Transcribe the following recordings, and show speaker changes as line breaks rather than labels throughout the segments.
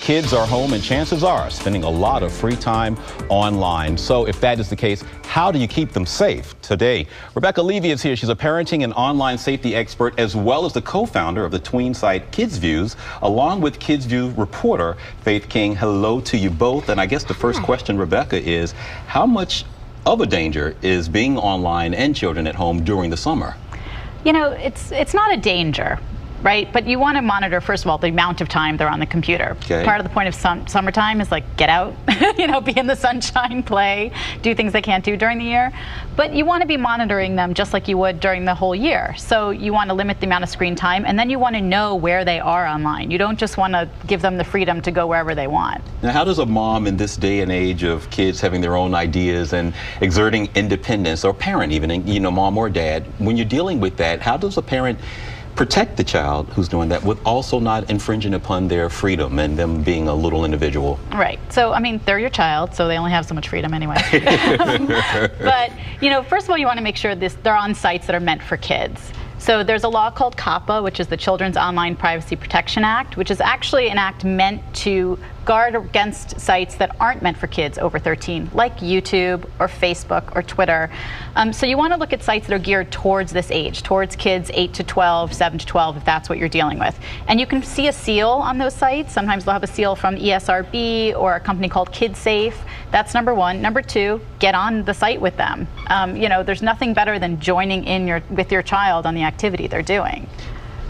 kids are home and chances are spending a lot of free time online. So if that is the case, how do you keep them safe? Today, Rebecca Levy is here. She's a parenting and online safety expert as well as the co-founder of the tween site KidzVuz, along with KidzVuz reporter Faith King. Hello to you both. And I guess the first question, Rebecca, is how much of a danger is being online and children at home during the summer?
You know, it's not a danger, right? But you want to monitor, first of all, the amount of time they're on the computer.
Okay.
Part of the point of summertime is like get out, you know, be in the sunshine, play, do things they can't do during the year. But you want to be monitoring them just like you would during the whole year. So you want to limit the amount of screen time, and then you want to know where they are online. You don't just want to give them the freedom to go wherever they want.
Now, how does a mom in this day and age of kids having their own ideas and exerting independence, or parent even, you know, mom or dad, when you're dealing with that, how does a parent protect the child who's doing that with also not infringing upon their freedom and them being a little individual?
Right. So, I mean, they're your child, so they only have so much freedom anyway. But, you know, first of all, you want to make sure they're on sites that are meant for kids. So there's a law called COPPA, which is the Children's Online Privacy Protection Act, which is actually an act meant to guard against sites that aren't meant for kids over 13, like YouTube or Facebook or Twitter. So you want to look at sites that are geared towards this age, towards kids 8 to 12, 7 to 12, if that's what you're dealing with. And you can see a seal on those sites. Sometimes they'll have a seal from ESRB or a company called KidSafe. That's number one. Number two, get on the site with them. You know, there's nothing better than joining in with your child on the activity they're doing.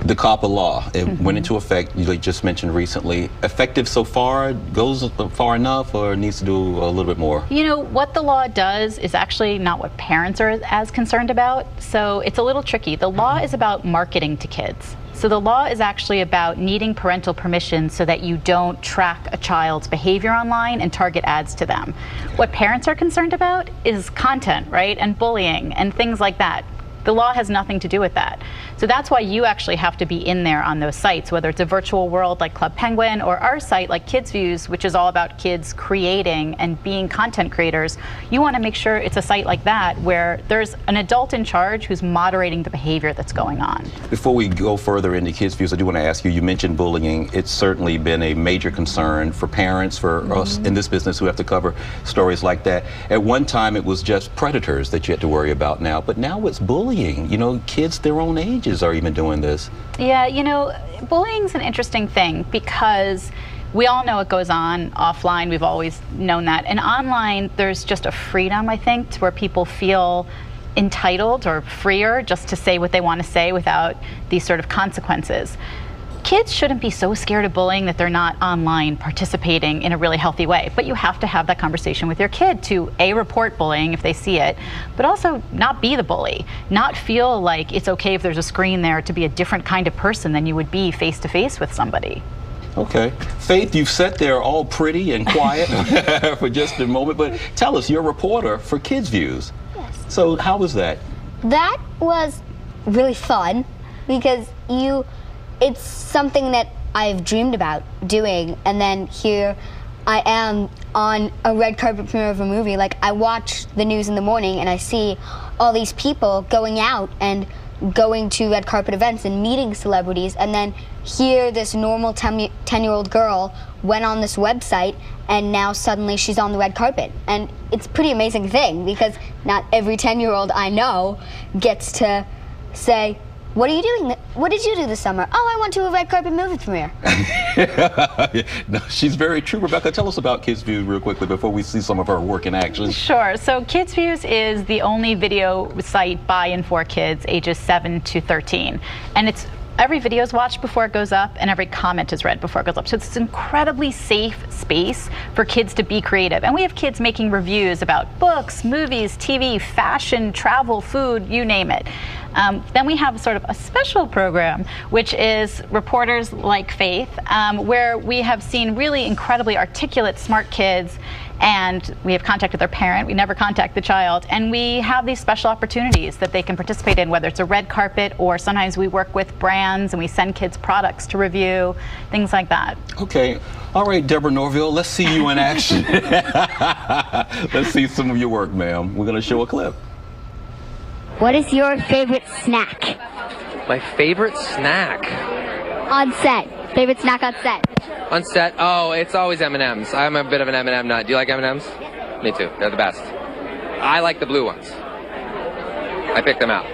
The COPPA law, it went into effect, you just mentioned recently. Effective so far, goes far enough, or needs to do a little bit more?
You know, what the law does is actually not what parents are as concerned about, so it's a little tricky. The law is about marketing to kids. So the law is actually about needing parental permission so that you don't track a child's behavior online and target ads to them. What parents are concerned about is content, right, and bullying and things like that. The law has nothing to do with that. So that's why you actually have to be in there on those sites, whether it's a virtual world like Club Penguin or our site like KidzVuz, which is all about kids creating and being content creators. You want to make sure it's a site like that where there's an adult in charge who's moderating the behavior that's going on.
Before we go further into KidzVuz, I do want to ask you, you mentioned bullying. It's certainly been a major concern for parents, for us in this business who have to cover stories like that. At one time it was just predators that you had to worry about now, but now it's bullying. You know, kids their own ages are even doing this. Yeah,
you know, bullying's an interesting thing because we all know it goes on offline. We've always known that. And online, there's just a freedom, I think, to where people feel entitled or freer just to say what they want to say without these sort of consequences. Kids shouldn't be so scared of bullying that they're not online participating in a really healthy way. But you have to have that conversation with your kid to A, report bullying if they see it, but also not be the bully. Not feel like it's okay if there's a screen there to be a different kind of person than you would be face to face with somebody.
Okay. Faith, you've sat there all pretty and quiet for just a moment, but tell us, you're a reporter for KidzVuz.
Yes.
So how was that?
That was really fun because it's something that I've dreamed about doing, and then here I am on a red carpet premiere of a movie. Like, I watch the news in the morning and I see all these people going out and going to red carpet events and meeting celebrities, and then here this normal 10-year-old girl went on this website and now suddenly she's on the red carpet. And it's a pretty amazing thing because not every 10-year-old I know gets to say, "What are you doing? What did you do this summer?" "Oh, I went to a red carpet movie premiere."
No, she's very true. Rebecca, tell us about KidzVuz real quickly before we see some of her work in action.
Sure. So KidzVuz is the only video site by and for kids ages 7 to 13. And every video is watched before it goes up, and every comment is read before it goes up. So it's an incredibly safe space for kids to be creative. And we have kids making reviews about books, movies, TV, fashion, travel, food, you name it. Then we have sort of a special program, which is reporters like Faith, where we have seen really incredibly articulate, smart kids, and we have contact with their parent. We never contact the child, and we have these special opportunities that they can participate in, whether it's a red carpet or sometimes we work with brands and we send kids products to review, things like that.
Okay. All right, Deborah Norville, let's see you in action. Let's see some of your work, ma'am. We're going to show a clip.
What is your favorite snack?
My favorite snack?
On set. Favorite snack on set?
On set? Oh, it's always M&Ms. I'm a bit of an M&M nut. Do you like M&Ms? Me too. They're the best. I like the blue ones. I picked them out.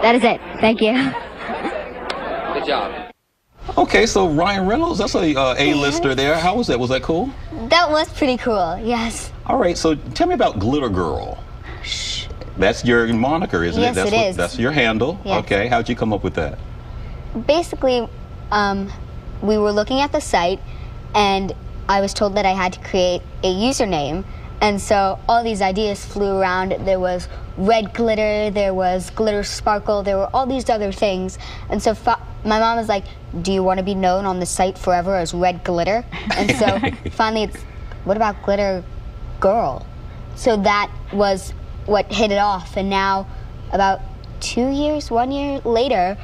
That is it. Thank you.
Good job.
Okay, so Ryan Reynolds, that's a A-lister there. How was that? Was that cool?
That was pretty cool, yes.
All right, so tell me about Glitter Girl. That's your moniker, isn't
Yes,
it?
it is.
That's your handle.
Yes.
Okay, how'd you come up with that?
Basically, we were looking at the site, and I was told that I had to create a username, and so all these ideas flew around. There was red glitter, there was glitter sparkle, there were all these other things, and so my mom was like, do you want to be known on the site forever as Red Glitter? And so finally it's, what about Glitter Girl? So that was what hit it off, and now about 1 year later,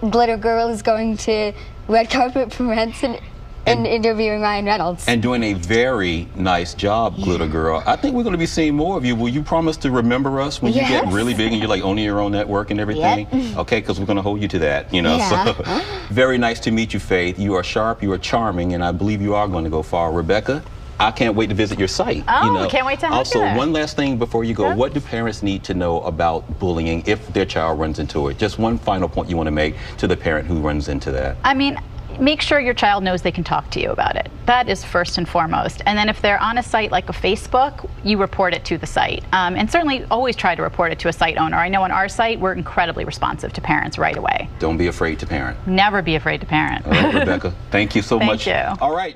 Glitter Girl is going to red carpet events and interviewing Ryan Reynolds.
And doing a very nice job, Glitter Girl. I think we're going to be seeing more of you. Will you promise to remember us when you get really big and you're like owning your own network and everything?
Yep.
Okay, because we're going to hold you to that, you know.
Yeah.
So, very nice to meet you, Faith. You are sharp, you are charming, and I believe you are going to go far. Rebecca, I can't wait to visit your site.
Oh,
you know.
Can't wait to have
also,
you there.
one last thing before you go.
Yep.
What do parents need to know about bullying if their child runs into it? Just one final point you want to make to the parent who runs into that.
I mean, make sure your child knows they can talk to you about it. That is first and foremost. And then if they're on a site like a Facebook, you report it to the site. And certainly always try to report it to a site owner. I know on our site, we're incredibly responsive to parents right away.
Don't be afraid to parent.
Never be afraid to parent.
All right, Rebecca, thank you so much.
Thank you.
All right.